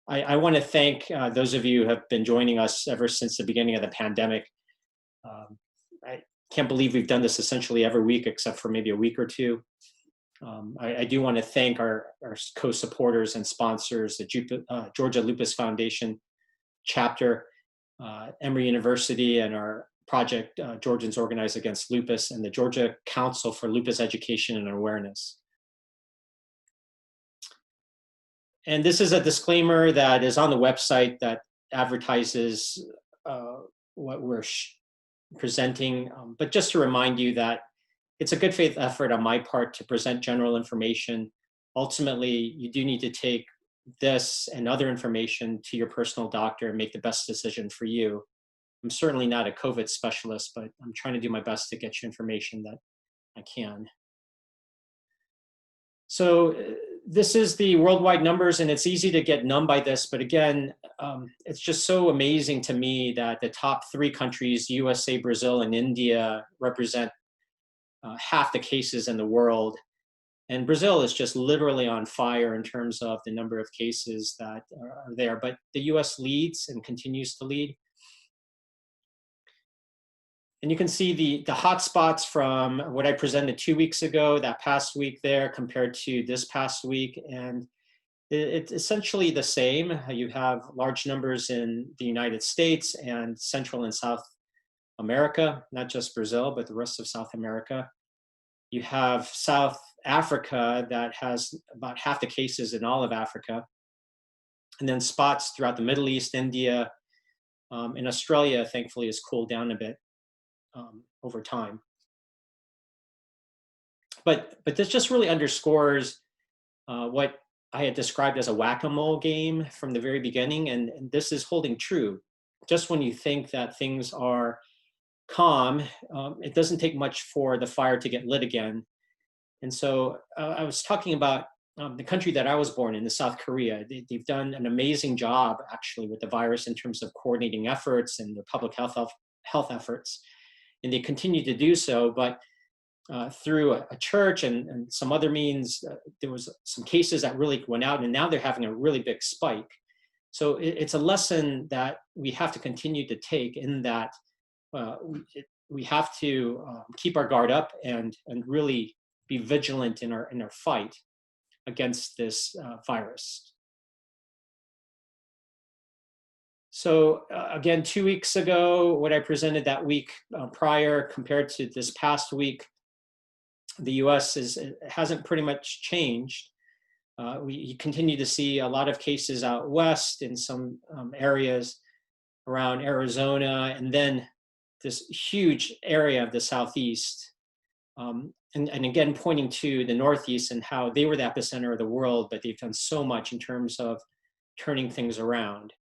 I want to thank those of you who have been joining us ever since the beginning of the pandemic. I can't believe we've done this essentially every week except for maybe a week or two. I do want to thank our co-supporters and sponsors, the Georgia Lupus Foundation chapter, Emory University, and our project, Georgians Organize Against Lupus, and the Georgia Council for Lupus Education and Awareness. And this is a disclaimer that is on the website that advertises what we're presenting, but just to remind you that it's a good faith effort on my part to present general information. Ultimately, you do need to take this and other information to your personal doctor and make the best decision for you. I'm certainly not a COVID specialist, but I'm trying to do my best to get you information that I can. So this is the worldwide numbers, and it's easy to get numb by this, but again, it's just so amazing to me that the top 3 countries, USA, Brazil, and India, represent half the cases in the world. And Brazil is just literally on fire in terms of the number of cases that are there, but the US leads and continues to lead. And you can see the hotspots from what I presented 2 weeks ago, that past week there, compared to this past week. And it's essentially the same. You have large numbers in the United States and Central and South America, not just Brazil, but the rest of South America. You have South Africa that has about half the cases in all of Africa. And then spots throughout the Middle East, India, and Australia, thankfully, has cooled down a bit over time. But this just really underscores what I had described as a whack-a-mole game from the very beginning, and this is holding true. Just when you think that things are calm, it doesn't take much for the fire to get lit again. And so I was talking about the country that I was born in, South Korea. They've done an amazing job, actually, with the virus in terms of coordinating efforts and their public health efforts. And they continue to do so, but through a church and some other means, there was some cases that really went out, and now they're having a really big spike. So it's a lesson that we have to continue to take, in that we have to keep our guard up and really be vigilant in our fight against this virus. So again, 2 weeks ago, what I presented that week prior compared to this past week, the US hasn't pretty much changed. We continue to see a lot of cases out west in some areas around Arizona, and then this huge area of the Southeast. And again, pointing to the Northeast and how they were the epicenter of the world, but they've done so much in terms of turning things around.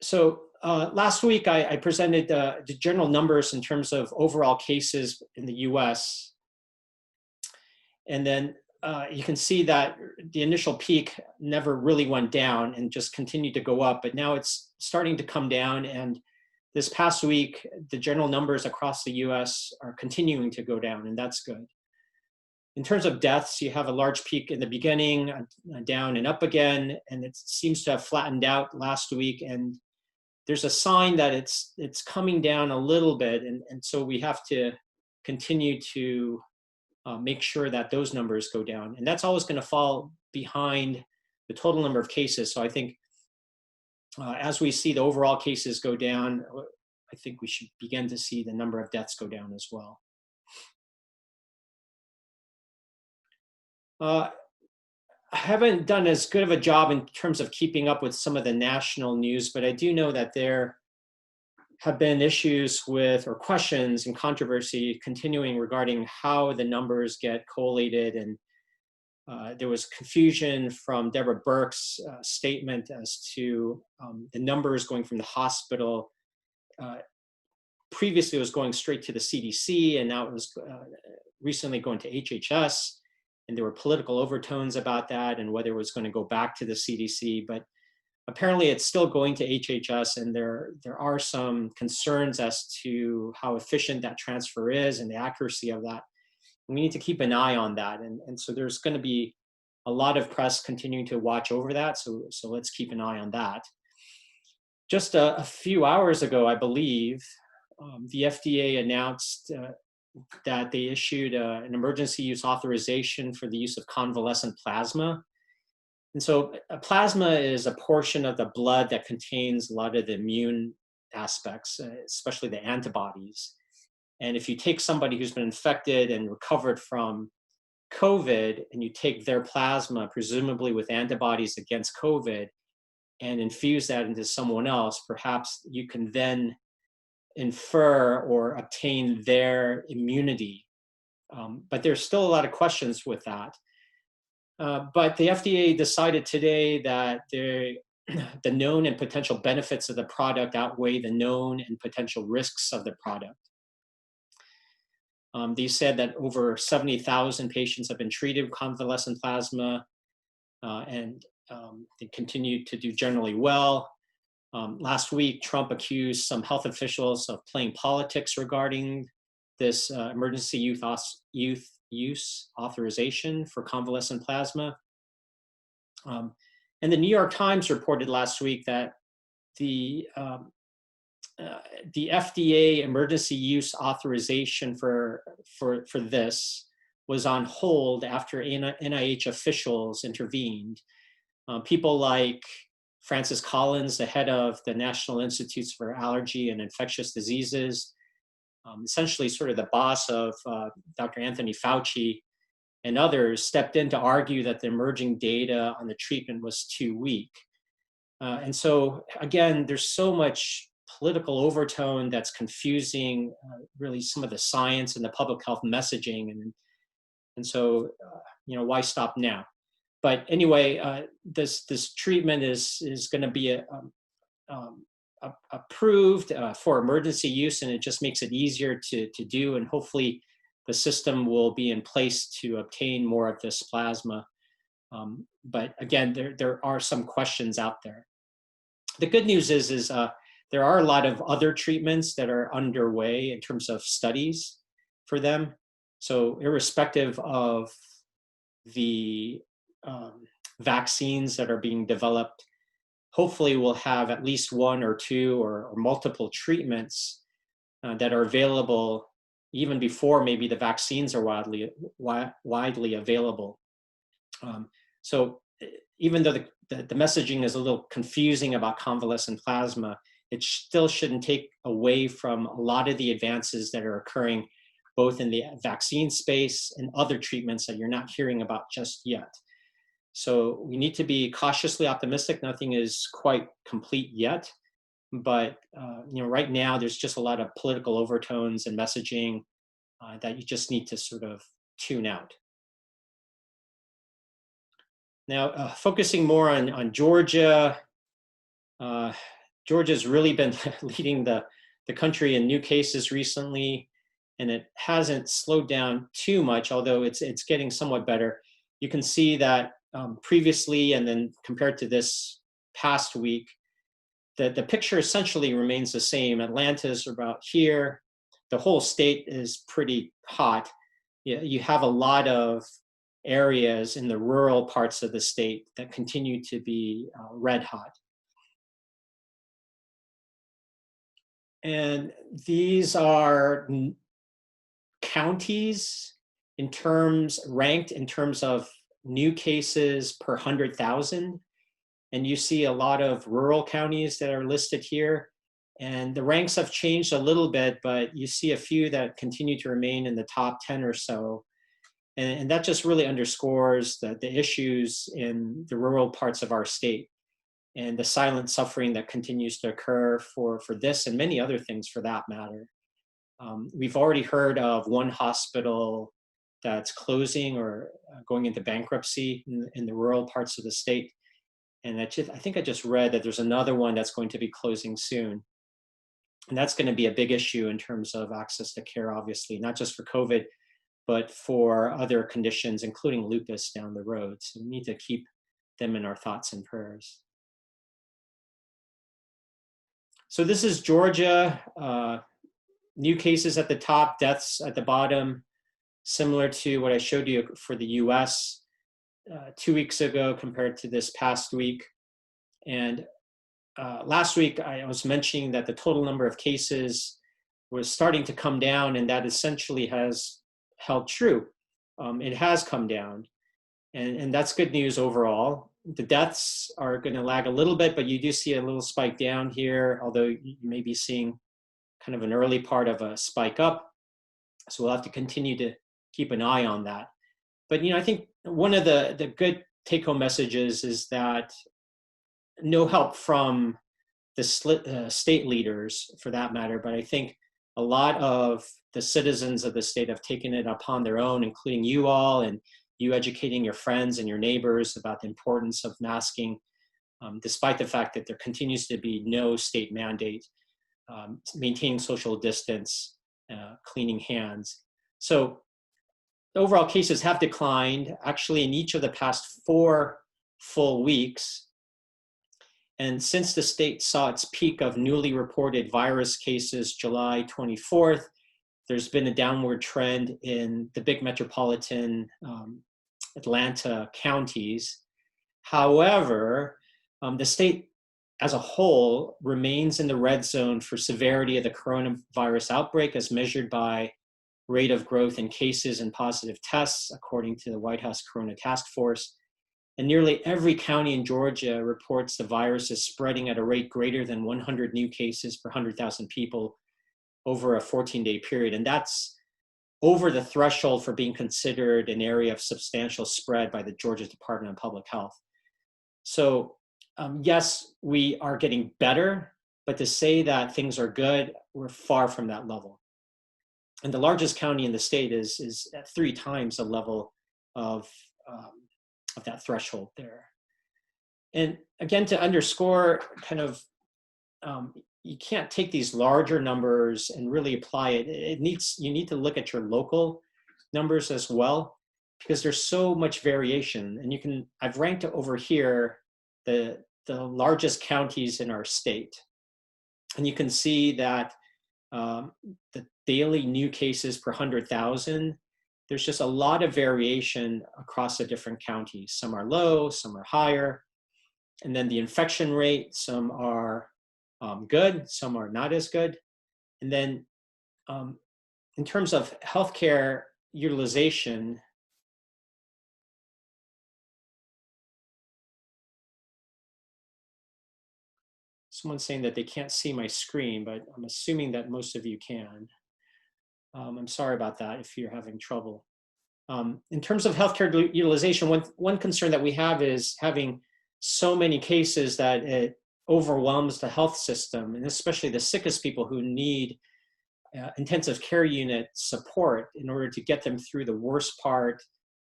So last week, I presented the general numbers in terms of overall cases in the US. And then you can see that the initial peak never really went down and just continued to go up, but now it's starting to come down. And this past week, the general numbers across the US are continuing to go down, and that's good. In terms of deaths, you have a large peak in the beginning, down and up again, and it seems to have flattened out last week. And there's a sign that it's coming down a little bit, and so we have to continue to make sure that those numbers go down. And that's always going to fall behind the total number of cases. So I think as we see the overall cases go down, I think we should begin to see the number of deaths go down as well. I haven't done as good of a job in terms of keeping up with some of the national news, but I do know that there have been issues with, or questions and controversy continuing regarding how the numbers get collated. And there was confusion from Deborah Birx's statement as to the numbers going from the hospital. Previously, it was going straight to the CDC, and now it was recently going to HHS. And there were political overtones about that and whether it was going to go back to the CDC. But apparently it's still going to HHS, and there are some concerns as to how efficient that transfer is and the accuracy of that. We need to keep an eye on that. And so there's going to be a lot of press continuing to watch over that. So let's keep an eye on that. Just a few hours ago, I believe, the FDA announced that they issued an emergency use authorization for the use of convalescent plasma. And so plasma is a portion of the blood that contains a lot of the immune aspects, especially the antibodies. And if you take somebody who's been infected and recovered from COVID and you take their plasma, presumably with antibodies against COVID, and infuse that into someone else, perhaps you can then infer or obtain their immunity. But there's still a lot of questions with that. But the FDA decided today that the known and potential benefits of the product outweigh the known and potential risks of the product. They said that over 70,000 patients have been treated with convalescent plasma, and they continue to do generally well. Last week, Trump accused some health officials of playing politics regarding this emergency use authorization for convalescent plasma. And the New York Times reported last week that the FDA emergency use authorization for this was on hold after NIH officials intervened. People like Francis Collins, the head of the National Institutes for Allergy and Infectious Diseases, essentially sort of the boss of Dr. Anthony Fauci, and others stepped in to argue that the emerging data on the treatment was too weak. And so, again, there's so much political overtone that's confusing really some of the science and the public health messaging. And so, why stop now? But anyway, this treatment is going to be approved for emergency use, and it just makes it easier to do. And hopefully the system will be in place to obtain more of this plasma. But again, there are some questions out there. The good news is there are a lot of other treatments that are underway in terms of studies for them. So irrespective of the vaccines that are being developed, hopefully we'll have at least one or two or multiple treatments that are available even before maybe the vaccines are widely available. So even though the messaging is a little confusing about convalescent plasma, it still shouldn't take away from a lot of the advances that are occurring both in the vaccine space and other treatments that you're not hearing about just yet. So we need to be cautiously optimistic. Nothing is quite complete yet, but right now there's just a lot of political overtones and messaging that you just need to sort of tune out. Now, focusing more on Georgia, Georgia's really been leading the country in new cases recently, and it hasn't slowed down too much, although it's getting somewhat better. You can see that previously, and then compared to this past week, the picture essentially remains the same. Atlanta's about here. The whole state is pretty hot. You have a lot of areas in the rural parts of the state that continue to be red hot. And these are counties ranked in terms of new cases per 100,000. And you see a lot of rural counties that are listed here. And the ranks have changed a little bit, but you see a few that continue to remain in the top 10 or so. And that just really underscores the issues in the rural parts of our state and the silent suffering that continues to occur for this and many other things for that matter. We've already heard of one hospital that's closing or going into bankruptcy in the rural parts of the state. And I think I just read that there's another one that's going to be closing soon. And that's going to be a big issue in terms of access to care, obviously, not just for COVID, but for other conditions, including lupus down the road. So we need to keep them in our thoughts and prayers. So this is Georgia, new cases at the top, deaths at the bottom. similar to what I showed you for the US 2 weeks ago compared to this past week. And last week, I was mentioning that the total number of cases was starting to come down, and that essentially has held true. It has come down, and that's good news overall. The deaths are going to lag a little bit, but you do see a little spike down here, although you may be seeing kind of an early part of a spike up. So we'll have to continue to keep an eye on that. But I think one of the good take-home messages is that no help from the state leaders, for that matter, but I think a lot of the citizens of the state have taken it upon their own, including you all, and you educating your friends and your neighbors about the importance of masking, despite the fact that there continues to be no state mandate, maintaining social distance, cleaning hands. So overall cases have declined, actually, in each of the past 4 full weeks. And since the state saw its peak of newly reported virus cases July 24th, there's been a downward trend in the big metropolitan Atlanta counties. However, the state as a whole remains in the red zone for severity of the coronavirus outbreak as measured by rate of growth in cases and positive tests, according to the White House Corona Task Force. And nearly every county in Georgia reports the virus is spreading at a rate greater than 100 new cases per 100,000 people over a 14-day period. And that's over the threshold for being considered an area of substantial spread by the Georgia Department of Public Health. So yes, we are getting better, but to say that things are good, we're far from that level. And the largest county in the state is at 3 times the level of that threshold there. And again, to underscore kind of, you can't take these larger numbers and really apply it. You need to look at your local numbers as well, because there's so much variation. And I've ranked over here the largest counties in our state. And you can see that the daily new cases per 100,000, there's just a lot of variation across the different counties. Some are low, some are higher. And then the infection rate, some are good, some are not as good. And then in terms of healthcare utilization, someone's saying that they can't see my screen, but I'm assuming that most of you can. I'm sorry about that if you're having trouble. In terms of healthcare utilization, one concern that we have is having so many cases that it overwhelms the health system, and especially the sickest people who need intensive care unit support in order to get them through the worst part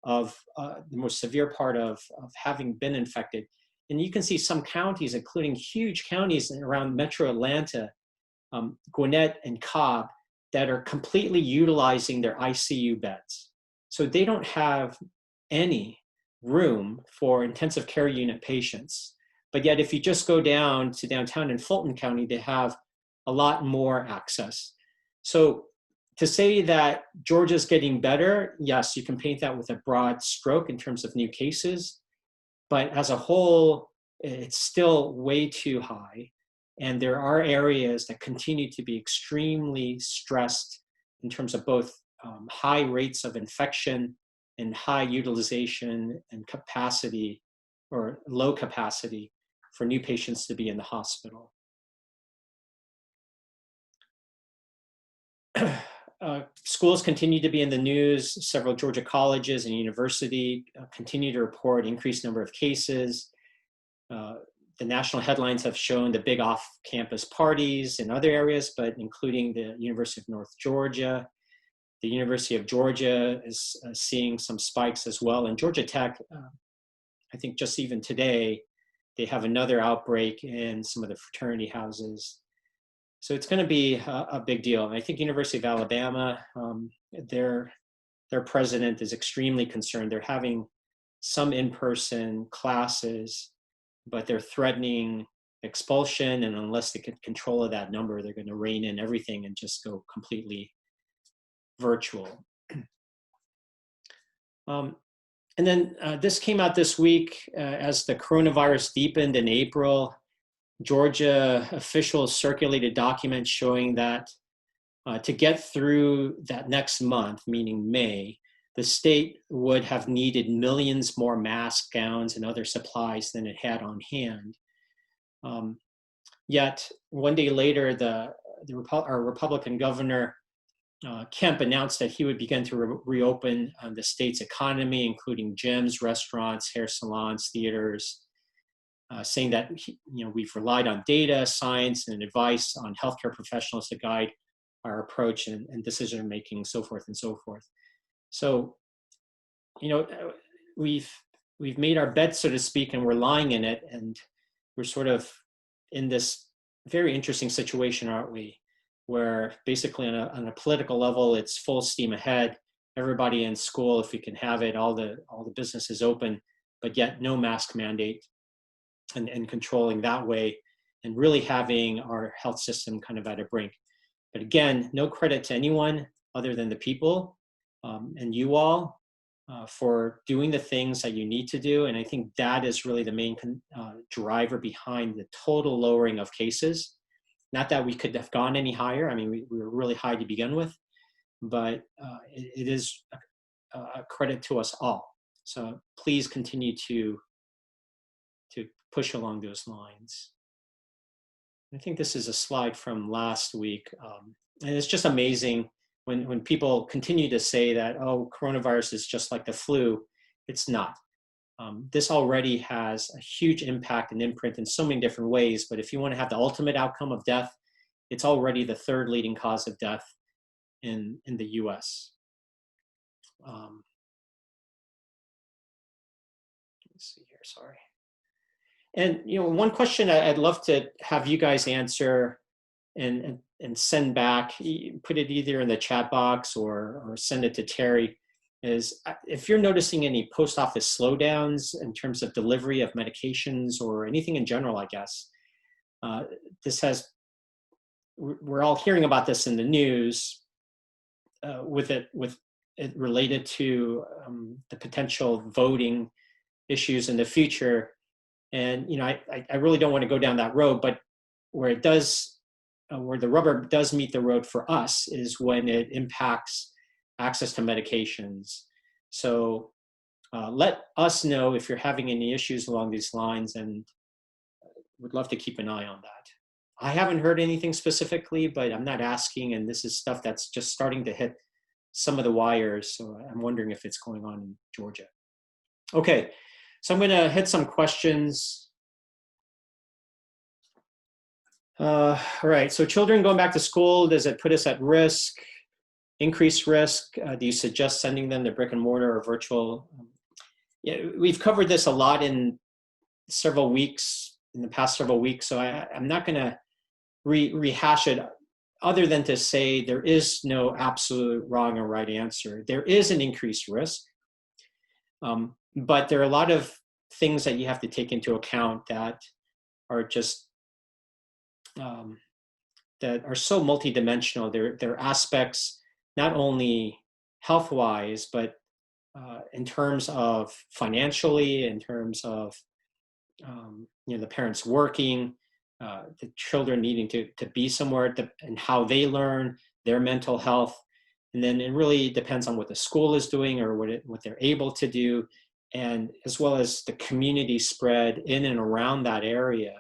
of the most severe part of having been infected. And you can see some counties, including huge counties around Metro Atlanta, Gwinnett and Cobb, that are completely utilizing their ICU beds. So they don't have any room for intensive care unit patients. But yet, if you just go down to downtown in Fulton County, they have a lot more access. So to say that Georgia's getting better, yes, you can paint that with a broad stroke in terms of new cases. But as a whole, it's still way too high. And there are areas that continue to be extremely stressed in terms of both high rates of infection and high utilization and capacity or low capacity for new patients to be in the hospital. Schools continue to be in the news. Several Georgia colleges and universities continue to report increased number of cases. The national headlines have shown the big off-campus parties in other areas, but including the University of North Georgia. The University of Georgia is seeing some spikes as well. And Georgia Tech, I think just even today, they have another outbreak in some of the fraternity houses. So it's going to be a big deal. And I think University of Alabama, their president is extremely concerned. They're having some in-person classes, but they're threatening expulsion. And unless they get control of that number, they're going to rein in everything and just go completely virtual. Um, and then this came out this week as the coronavirus deepened in April. Georgia officials circulated documents showing that to get through that next month, meaning May, the state would have needed millions more masks, gowns, and other supplies than it had on hand. Yet, one day later, our Republican governor, Kemp, announced that he would begin to reopen the state's economy, including gyms, restaurants, hair salons, theaters, saying that we've relied on data, science, and advice on healthcare professionals to guide our approach and decision making, so forth and so forth. So, we've made our bed, so to speak, and we're lying in it, and we're sort of in this very interesting situation, aren't we? Where basically on a political level, it's full steam ahead. Everybody in school, if we can have it, all the businesses open, but yet no mask mandate, and controlling that way, and really having our health system kind of at a brink. But again, no credit to anyone other than the people and you all for doing the things that you need to do. And I think that is really the main driver behind the total lowering of cases. Not that we could have gone any higher. I mean, we were really high to begin with, but it is a credit to us all. So please continue to push along those lines. I think this is a slide from last week. And it's just amazing when people continue to say that, oh, coronavirus is just like the flu. It's not. This already has a huge impact and imprint in so many different ways, but if you want to have the ultimate outcome of death, it's already the third leading cause of death in the US. Let me see here, sorry. And one question I'd love to have you guys answer and send back, put it either in the chat box or send it to Terry, is if you're noticing any post office slowdowns in terms of delivery of medications or anything in general, I guess. We're all hearing about this in the news with it related to the potential voting issues in the future. And I really don't want to go down that road, but where the rubber does meet the road for us is when it impacts access to medications. So let us know if you're having any issues along these lines, and would love to keep an eye on that. I haven't heard anything specifically, but I'm not asking, and this is stuff that's just starting to hit some of the wires, so I'm wondering if it's going on in Georgia. Okay. So I'm going to hit some questions. All right. So children going back to school, does it put us at risk, increased risk? Do you suggest sending them to brick and mortar or virtual? Yeah, we've covered this a lot in the past several weeks. So I'm not going to rehash it other than to say there is no absolute wrong or right answer. There is an increased risk. But there are a lot of things that you have to take into account that are just that are so multidimensional. There are aspects not only health-wise, but in terms of financially, in terms of the parents working, the children needing to be somewhere, and how they learn, their mental health. And then it really depends on what the school is doing or what they're able to do, and as well as the community spread in and around that area.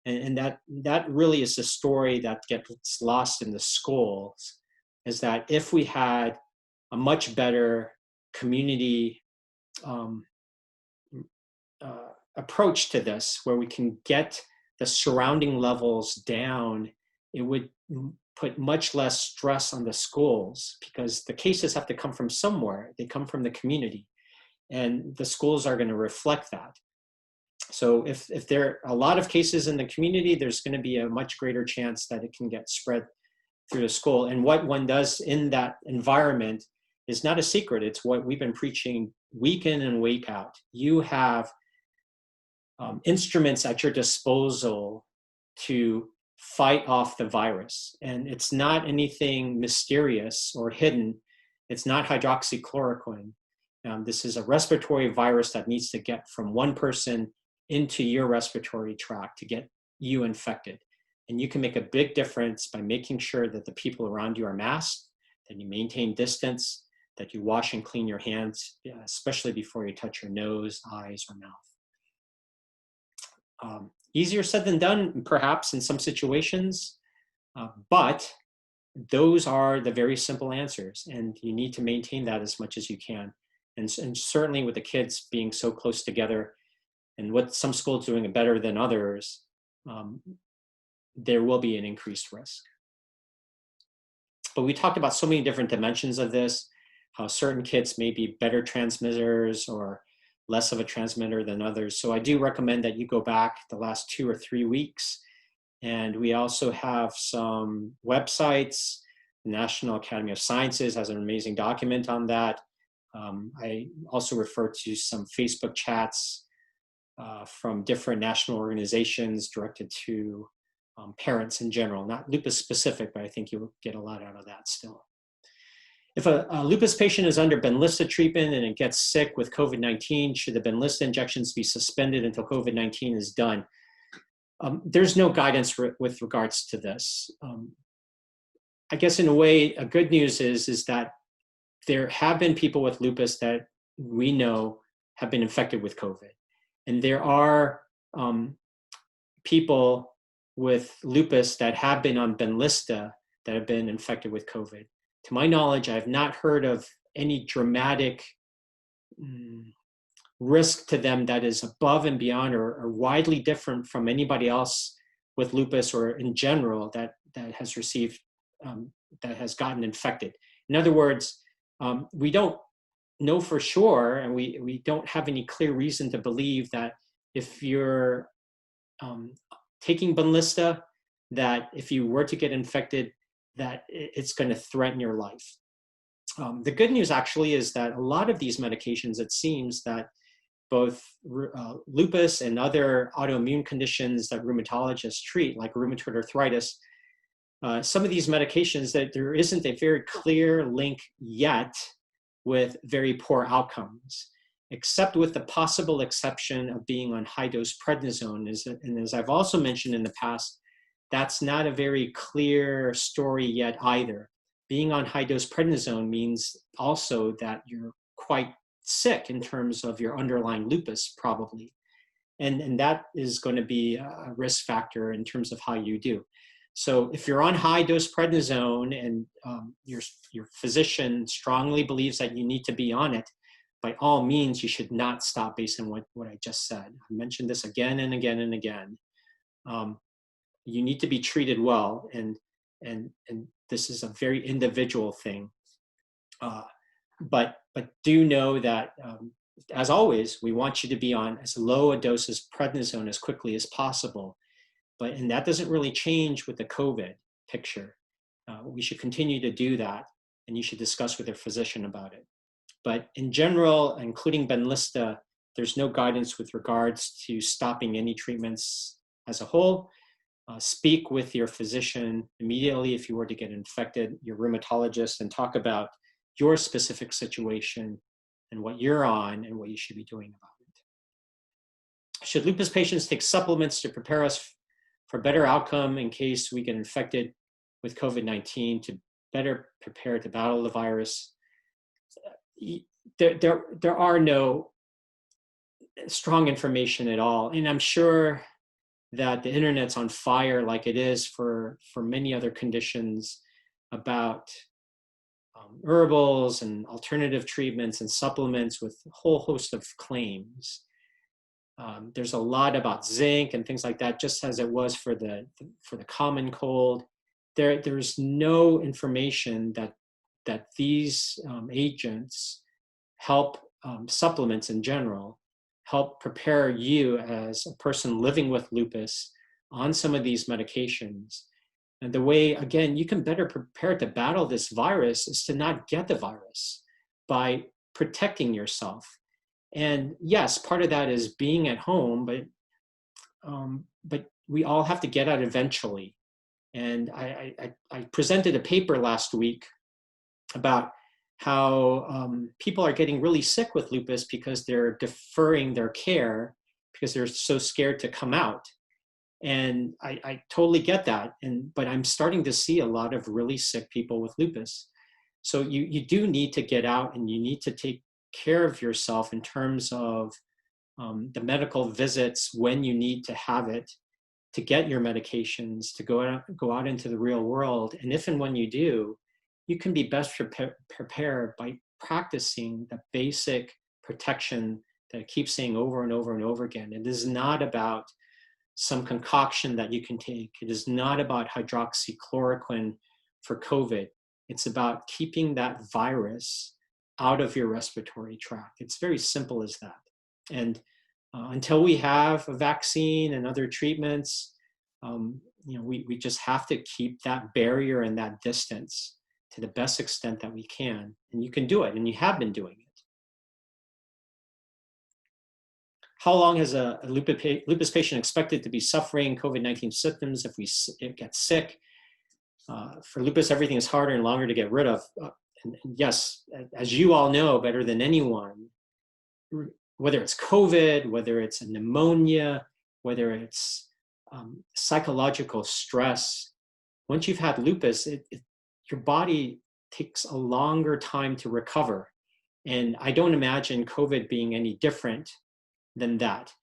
And that really is the story that gets lost in the schools, is that if we had a much better community approach to this, where we can get the surrounding levels down, it would put much less stress on the schools, because the cases have to come from somewhere. They come from the community, and the schools are going to reflect that. So if there are a lot of cases in the community, there's going to be a much greater chance that it can get spread through the school. And what one does in that environment is not a secret. It's what we've been preaching week in and week out. You have instruments at your disposal to fight off the virus. And it's not anything mysterious or hidden. It's not hydroxychloroquine. This is a respiratory virus that needs to get from one person into your respiratory tract to get you infected. And you can make a big difference by making sure that the people around you are masked, that you maintain distance, that you wash and clean your hands, especially before you touch your nose, eyes, or mouth. Easier said than done, perhaps, in some situations, but those are the very simple answers, and you need to maintain that as much as you can. And certainly with the kids being so close together, and what some schools doing better than others, there will be an increased risk. But we talked about so many different dimensions of this, how certain kids may be better transmitters or less of a transmitter than others. So I do recommend that you go back the last 2 or 3 weeks. And we also have some websites. The National Academy of Sciences has an amazing document on that. I also refer to some Facebook chats from different national organizations directed to parents in general, not lupus specific, but I think you'll get a lot out of that still. If a lupus patient is under Benlysta treatment and it gets sick with COVID-19, should the Benlysta injections be suspended until COVID-19 is done? There's no guidance with regards to this. I guess in a way, a good news is that there have been people with lupus that we know have been infected with COVID. And there are people with lupus that have been on Benlysta that have been infected with COVID. To my knowledge, I have not heard of any dramatic risk to them that is above and beyond or widely different from anybody else with lupus or in general that has received, that has gotten infected. In other words, we don't know for sure, and we don't have any clear reason to believe that if you're taking Benlysta, that if you were to get infected, that it's going to threaten your life. The good news actually is that a lot of these medications, it seems that both lupus and other autoimmune conditions that rheumatologists treat, like rheumatoid arthritis, some of these medications, that there isn't a very clear link yet with very poor outcomes, except with the possible exception of being on high-dose prednisone. And as I've also mentioned in the past, that's not a very clear story yet either. Being on high-dose prednisone means also that you're quite sick in terms of your underlying lupus, probably. And that is going to be a risk factor in terms of how you do. So if you're on high-dose prednisone and your physician strongly believes that you need to be on it, by all means, you should not stop based on what I just said. I mentioned this again and again and again. You need to be treated well, and this is a very individual thing. But do know that, as always, we want you to be on as low a dose as prednisone as quickly as possible. And that doesn't really change with the COVID picture. We should continue to do that, and you should discuss with your physician about it. But in general, including Benlysta, there's no guidance with regards to stopping any treatments as a whole. Speak with your physician immediately if you were to get infected, your rheumatologist, and talk about your specific situation and what you're on and what you should be doing about it. Should lupus patients take supplements to prepare us for better outcome in case we get infected with COVID-19 to better prepare to battle the virus? There are no strong information at all. And I'm sure that the internet's on fire like it is for many other conditions about herbals and alternative treatments and supplements with a whole host of claims. There's a lot about zinc and things like that, just as it was for the common cold. There's no information that these agents help, supplements in general, help prepare you as a person living with lupus on some of these medications. And the way, again, you can better prepare to battle this virus is to not get the virus by protecting yourself. And yes, part of that is being at home, but we all have to get out eventually. And I presented a paper last week about how people are getting really sick with lupus because they're deferring their care because they're so scared to come out. And I totally get that. But I'm starting to see a lot of really sick people with lupus. So you do need to get out and you need to take care of yourself in terms of the medical visits when you need to have it, to get your medications, to go out into the real world. And if and when you do, you can be best prepared by practicing the basic protection that I keep saying over and over and over again. It is not about some concoction that you can take. It is not about hydroxychloroquine for COVID. It's about keeping that virus out of your respiratory tract. It's very simple as that. And until we have a vaccine and other treatments, we just have to keep that barrier and that distance to the best extent that we can. And you can do it, and you have been doing it. How long is a lupus patient expected to be suffering COVID-19 symptoms if we get sick? For lupus, everything is harder and longer to get rid of. And yes, as you all know better than anyone, whether it's COVID, whether it's a pneumonia, whether it's psychological stress, once you've had lupus, your body takes a longer time to recover. And I don't imagine COVID being any different than that.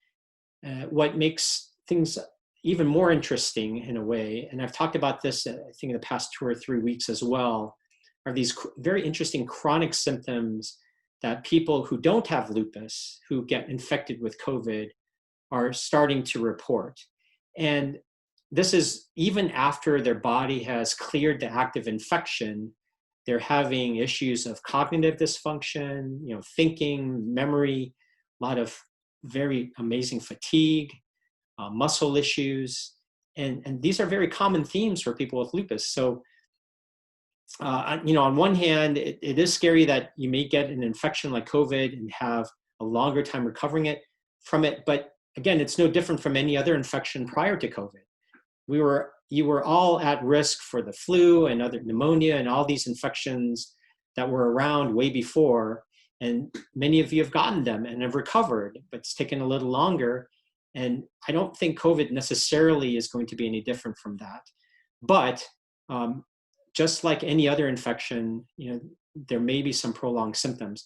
What makes things even more interesting in a way, and I've talked about this, I think, in the past 2 or 3 weeks as well, are these very interesting chronic symptoms that people who don't have lupus, who get infected with COVID, are starting to report. And this is even after their body has cleared the active infection. They're having issues of cognitive dysfunction, thinking, memory, a lot of very amazing fatigue, muscle issues. And these are very common themes for people with lupus. So, on one hand, it is scary that you may get an infection like COVID and have a longer time recovering from it. But again, it's no different from any other infection prior to COVID. You were all at risk for the flu and other pneumonia and all these infections that were around way before. And many of you have gotten them and have recovered, but it's taken a little longer. And I don't think COVID necessarily is going to be any different from that. But just like any other infection, there may be some prolonged symptoms.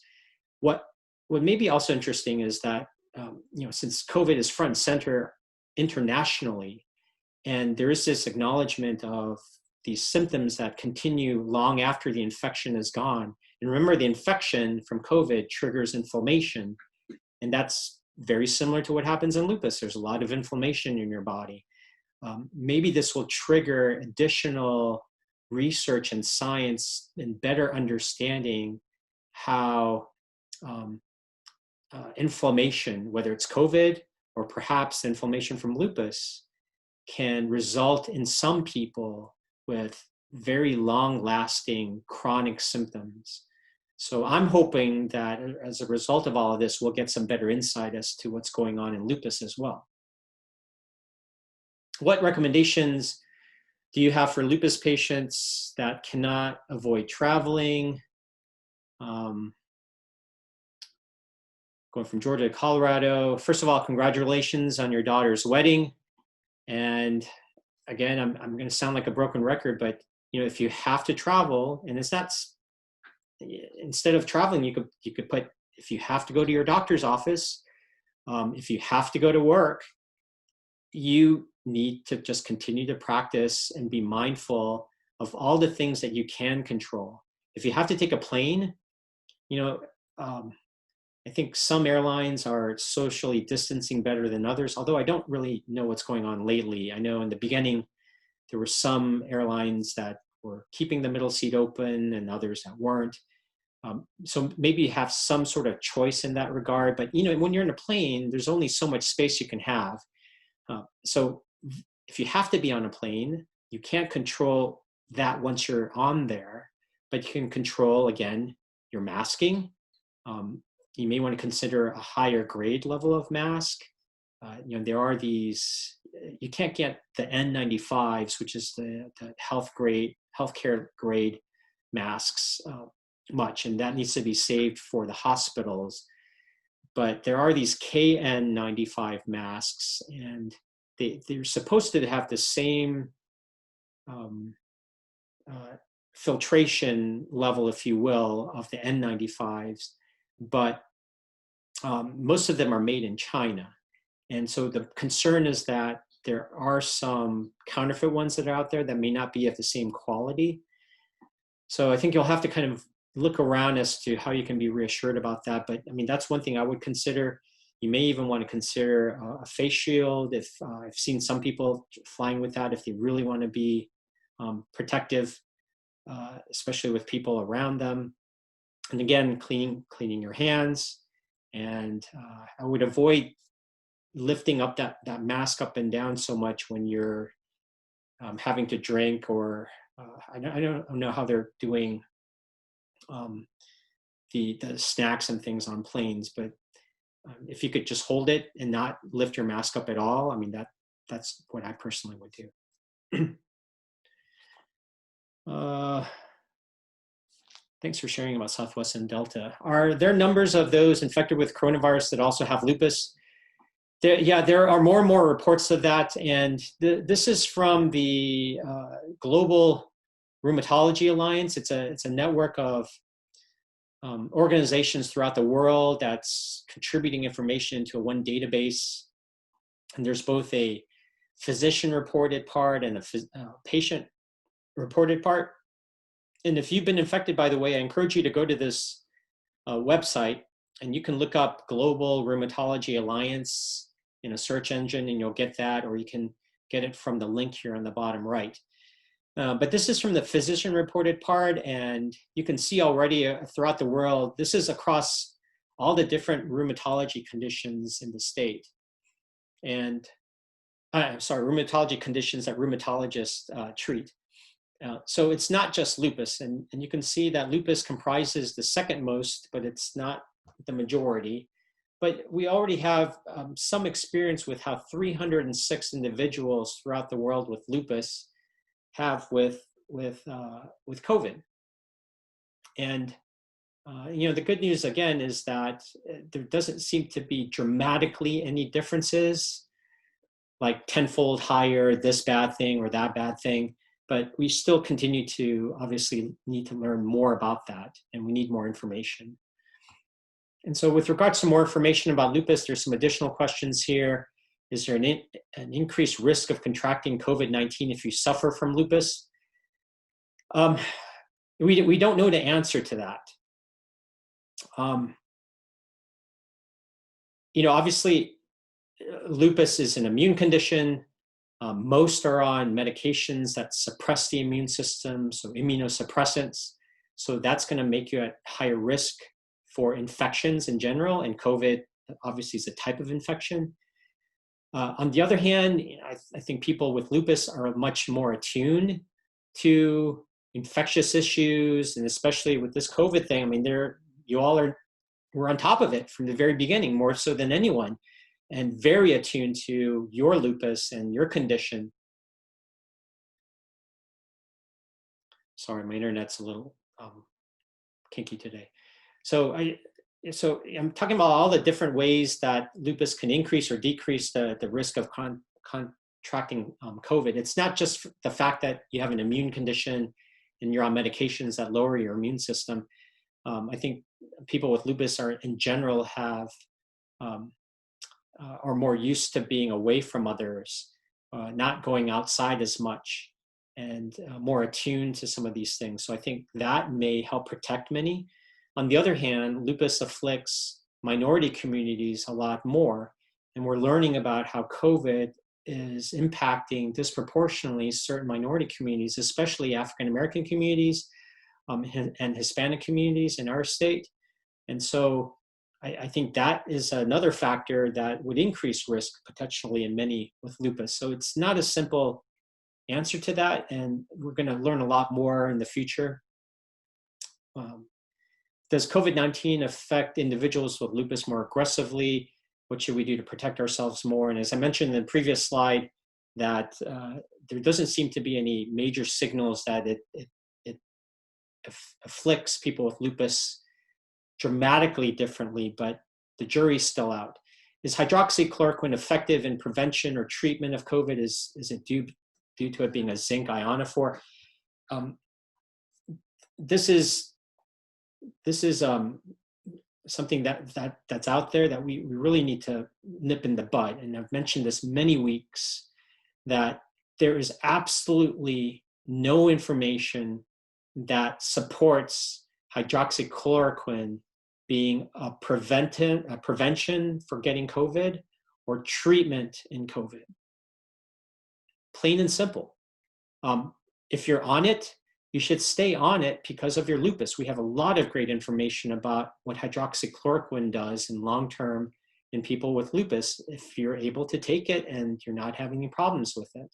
What may be also interesting is that, since COVID is front and center internationally, and there is this acknowledgement of these symptoms that continue long after the infection is gone. And remember, the infection from COVID triggers inflammation, and that's very similar to what happens in lupus. There's a lot of inflammation in your body. Maybe this will trigger additional research and science and better understanding how inflammation, whether it's COVID or perhaps inflammation from lupus, can result in some people with very long-lasting chronic symptoms. So I'm hoping that as a result of all of this, we'll get some better insight as to what's going on in lupus as well. What recommendations do you have for lupus patients that cannot avoid traveling? Going from Georgia to Colorado. First of all, congratulations on your daughter's wedding. And again, I'm going to sound like a broken record, but if you have to travel, and it's not, instead of traveling, you could put, if you have to go to your doctor's office, if you have to go to work, you need to just continue to practice and be mindful of all the things that you can control. If you have to take a plane, I think some airlines are socially distancing better than others, although I don't really know what's going on lately. I know in the beginning, there were some airlines that were keeping the middle seat open and others that weren't. So maybe have some sort of choice in that regard. But, when you're in a plane, there's only so much space you can have. So if you have to be on a plane, you can't control that once you're on there, but you can control, again, your masking. You may want to consider a higher grade level of mask. There are these, you can't get the N95s, which is the healthcare grade masks, much, and that needs to be saved for the hospitals. But there are these KN95 masks, and they're supposed to have the same filtration level, if you will, of the N95s, but most of them are made in China. And so the concern is that there are some counterfeit ones that are out there that may not be of the same quality. So I think you'll have to kind of look around as to how you can be reassured about that. But I mean, that's one thing I would consider. You may even want to consider a face shield. If I've seen some people flying with that, if they really want to be protective, especially with people around them. And again, cleaning your hands. And I would avoid lifting up that mask up and down so much when you're having to drink, or I don't know how they're doing the snacks and things on planes, but if you could just hold it and not lift your mask up at all, I mean, that's what I personally would do. Thanks for sharing about Southwest and Delta. Are there numbers of those infected with coronavirus that also have lupus? There are more and more reports of that, and this is from the Global Rheumatology Alliance. It's a network of organizations throughout the world that's contributing information to one database. And there's both a physician-reported part and a patient-reported part. And if you've been infected, by the way, I encourage you to go to this website, and you can look up Global Rheumatology Alliance in a search engine, and you'll get that, or you can get it from the link here on the bottom right. But this is from the physician-reported part, and you can see already throughout the world, this is across all the different rheumatology conditions in the state. And, rheumatology conditions that rheumatologists treat. So it's not just lupus, and you can see that lupus comprises the second most, but it's not the majority. But we already have some experience with how 306 individuals throughout the world with lupus have with COVID. And the good news again is that there doesn't seem to be dramatically any differences, like tenfold higher this bad thing or that bad thing. But we still continue to obviously need to learn more about that, and we need more information. And so with regards to more information about lupus, there's some additional questions here. Is there an increased risk of contracting COVID-19 if you suffer from lupus? We don't know the answer to that. Obviously, lupus is an immune condition. Most are on medications that suppress the immune system, so immunosuppressants. So that's going to make you at higher risk for infections in general, and COVID obviously is a type of infection. On the other hand, I think people with lupus are much more attuned to infectious issues, and especially with this COVID thing. I mean, we're on top of it from the very beginning, more so than anyone, and very attuned to your lupus and your condition. Sorry, my internet's a little kinky today. So I'm talking about all the different ways that lupus can increase or decrease the risk of contracting COVID. It's not just the fact that you have an immune condition and you're on medications that lower your immune system. I think people with lupus are in general are more used to being away from others, not going outside as much, and more attuned to some of these things. So I think that may help protect many. On the other hand, lupus afflicts minority communities a lot more, and we're learning about how COVID is impacting disproportionately certain minority communities, especially African American communities and Hispanic communities in our state. And so I think that is another factor that would increase risk potentially in many with lupus. So it's not a simple answer to that, and we're going to learn a lot more in the future. Does COVID-19 affect individuals with lupus more aggressively? What should we do to protect ourselves more? And as I mentioned in the previous slide, that there doesn't seem to be any major signals that it afflicts people with lupus dramatically differently, but the jury's still out. Is hydroxychloroquine effective in prevention or treatment of COVID? Is it due to it being a zinc ionophore? This is something that's out there that we really need to nip in the bud. And I've mentioned this many weeks, that there is absolutely no information that supports hydroxychloroquine being a prevention for getting COVID or treatment in COVID. Plain and simple. If you're on it, you should stay on it because of your lupus. We have a lot of great information about what hydroxychloroquine does in long-term in people with lupus if you're able to take it and you're not having any problems with it.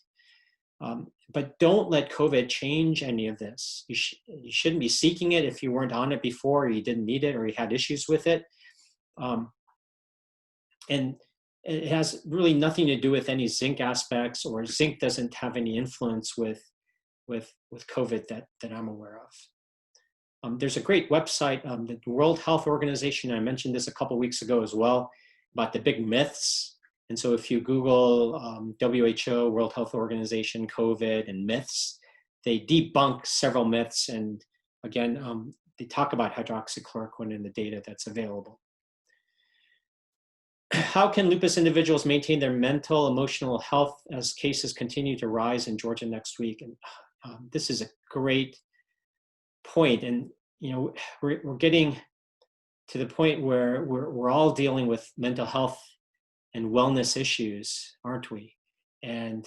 But don't let COVID change any of this. You shouldn't be seeking it if you weren't on it before, or you didn't need it, or you had issues with it. And it has really nothing to do with any zinc aspects, or zinc doesn't have any influence with COVID that I'm aware of. There's a great website, the World Health Organization. I mentioned this a couple weeks ago as well, about the big myths. And so if you Google WHO, World Health Organization, COVID, and myths, they debunk several myths. And again, they talk about hydroxychloroquine and the data that's available. How can lupus individuals maintain their mental, emotional health as cases continue to rise in Georgia next week? And this is a great point. And we're getting to the point where we're all dealing with mental health and wellness issues, aren't we? And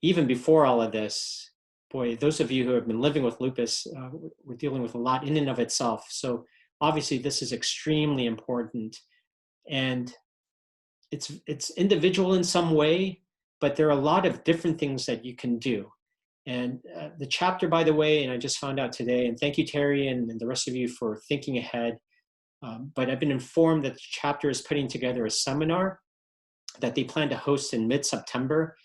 even before all of this, boy, those of you who have been living with lupus, we're dealing with a lot in and of itself. So obviously this is extremely important, and it's individual in some way, but there are a lot of different things that you can do. And the chapter, by the way, and I just found out today, and thank you, Terry, and the rest of you for thinking ahead, but I've been informed that the chapter is putting together a seminar that they plan to host in mid-September.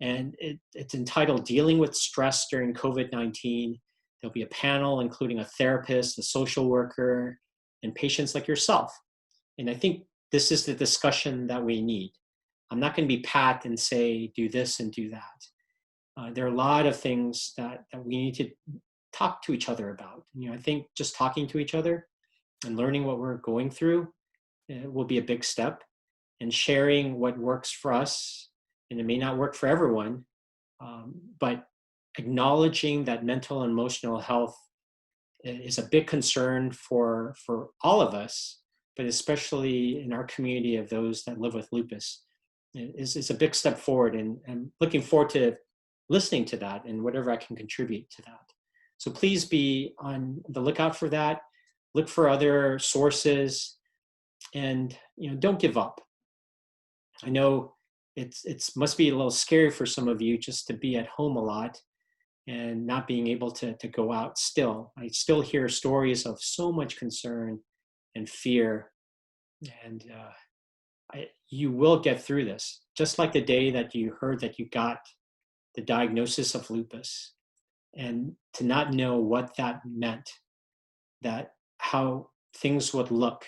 And it's entitled Dealing with Stress During COVID-19. There'll be a panel including a therapist, a social worker, and patients like yourself. And I think this is the discussion that we need. I'm not going to be pat and say, do this and do that. There are a lot of things that we need to talk to each other about. I think just talking to each other and learning what we're going through will be a big step. And sharing what works for us, and it may not work for everyone, but acknowledging that mental and emotional health is a big concern for all of us, but especially in our community of those that live with lupus, is a big step forward. And I'm looking forward to listening to that and whatever I can contribute to that. So please be on the lookout for that. Look for other sources, and don't give up. I know it's must be a little scary for some of you just to be at home a lot and not being able to go out still. I still hear stories of so much concern and fear, and you will get through this. Just like the day that you heard that you got the diagnosis of lupus, and to not know what that meant, that how things would look.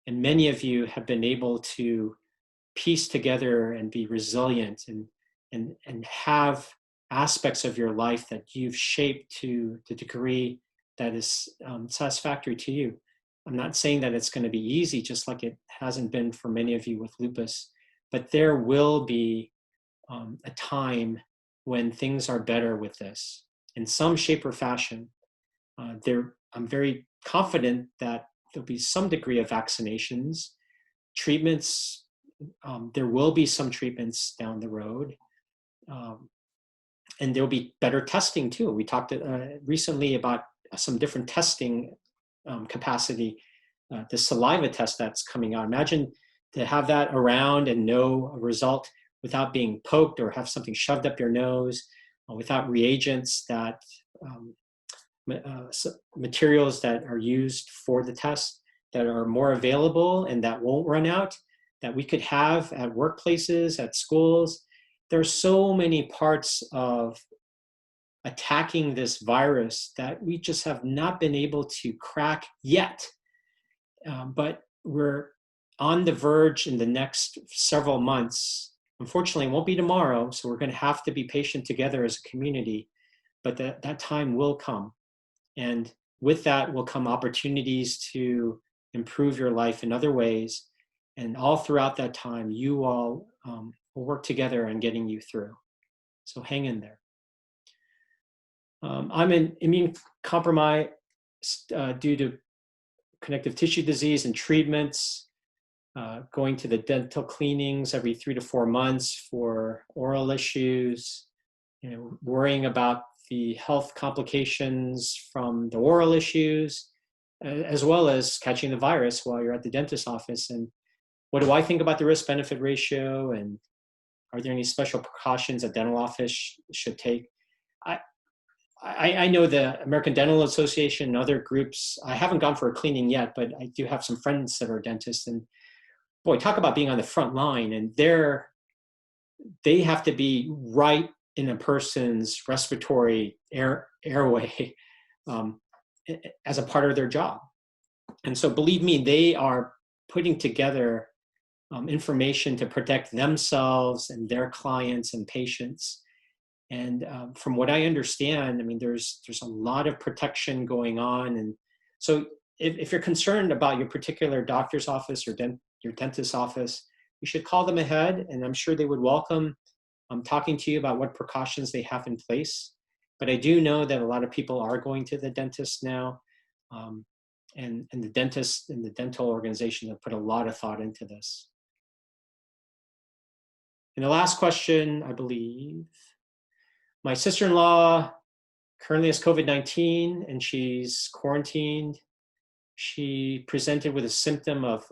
And many of you have been able to piece together and be resilient and have aspects of your life that you've shaped to the degree that is satisfactory to you. I'm not saying that it's going to be easy, just like it hasn't been for many of you with lupus, but there will be a time when things are better with this in some shape or fashion. I'm very confident that there'll be some degree of vaccinations, treatments. There will be some treatments down the road, and there'll be better testing too. We talked recently about some different testing capacity, the saliva test that's coming out. Imagine to have that around and know a result without being poked or have something shoved up your nose, without reagents that materials that are used for the test that are more available and that won't run out, that we could have at workplaces, at schools. There's so many parts of attacking this virus that we just have not been able to crack yet. But we're on the verge in the next several months. Unfortunately, it won't be tomorrow, so we're going to have to be patient together as a community, but that time will come. And with that will come opportunities to improve your life in other ways. And all throughout that time, you all will work together on getting you through. So hang in there. I'm an immune compromised due to connective tissue disease and treatments, going to the dental cleanings every 3 to 4 months for oral issues, worrying about the health complications from the oral issues, as well as catching the virus while you're at the dentist's office. And what do I think about the risk-benefit ratio? And are there any special precautions a dental office should take? I know the American Dental Association and other groups. I haven't gone for a cleaning yet, but I do have some friends that are dentists. And boy, talk about being on the front line. And they have to be right in a person's respiratory airway as a part of their job. And so believe me, they are putting together information to protect themselves and their clients and patients. And from what I understand, I mean, there's a lot of protection going on. And so if you're concerned about your particular doctor's office or your dentist's office, you should call them ahead, and I'm sure they would welcome talking to you about what precautions they have in place. But I do know that a lot of people are going to the dentist now, and the dentists and the dental organization have put a lot of thought into this. And the last question, I believe, my sister-in-law currently has COVID-19 and she's quarantined. She presented with a symptom of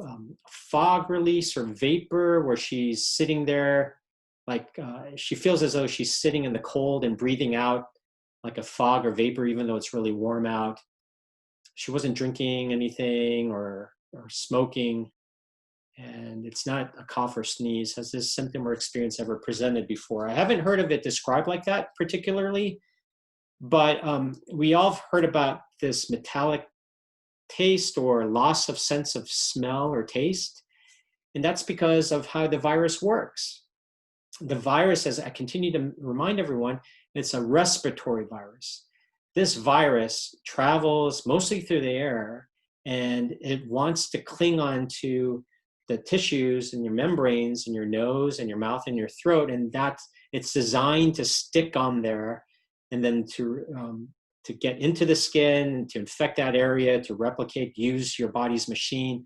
fog release or vapor, where she's sitting there like she feels as though she's sitting in the cold and breathing out like a fog or vapor, even though it's really warm out. She wasn't drinking anything or smoking, and it's not a cough or sneeze. Has this symptom or experience ever presented before? I haven't heard of it described like that particularly, but we all have heard about this metallic taste or loss of sense of smell or taste, and that's because of how the virus works. The virus, as I continue to remind everyone, it's a respiratory virus. This virus travels mostly through the air, and it wants to cling on to the tissues and your membranes in your nose and your mouth and your throat, and it's designed to stick on there, and then to get into the skin, to infect that area, to replicate, use your body's machine.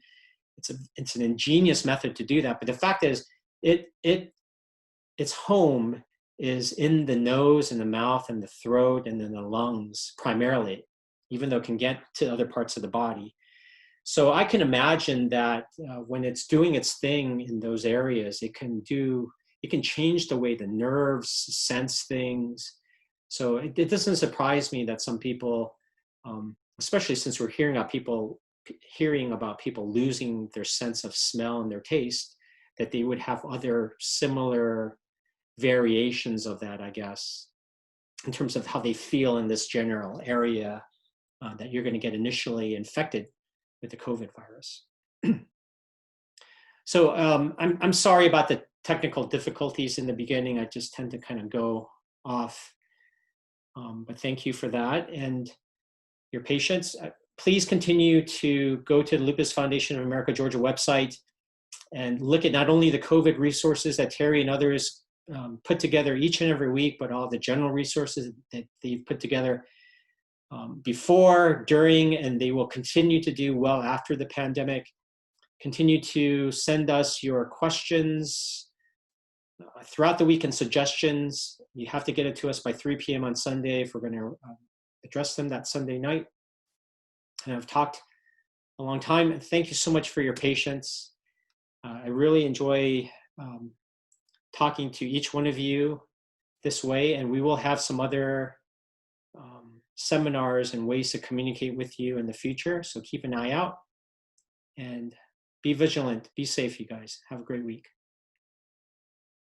It's an ingenious method to do that. But the fact is, its home is in the nose and the mouth and the throat and then the lungs primarily, even though it can get to other parts of the body. So I can imagine that when it's doing its thing in those areas, it can change the way the nerves sense things. So it doesn't surprise me that some people, especially since we're hearing about people losing their sense of smell and their taste, that they would have other similar variations of that, I guess, in terms of how they feel in this general area that you're going to get initially infected with the COVID virus. So I'm sorry about the technical difficulties in the beginning. I just tend to kind of go off. But thank you for that and your patience. Please continue to go to the Lupus Foundation of America Georgia website and look at not only the COVID resources that Terry and others put together each and every week, but all the general resources that they've put together before, during, and they will continue to do well after the pandemic. Continue to send us your questions throughout the week and suggestions. You have to get it to us by 3 p.m. on Sunday if we're going to address them that Sunday night. And I've talked a long time. Thank you so much for your patience. I really enjoy talking to each one of you this way, and we will have some other seminars and ways to communicate with you in the future. So keep an eye out and be vigilant. Be safe, you guys. Have a great week.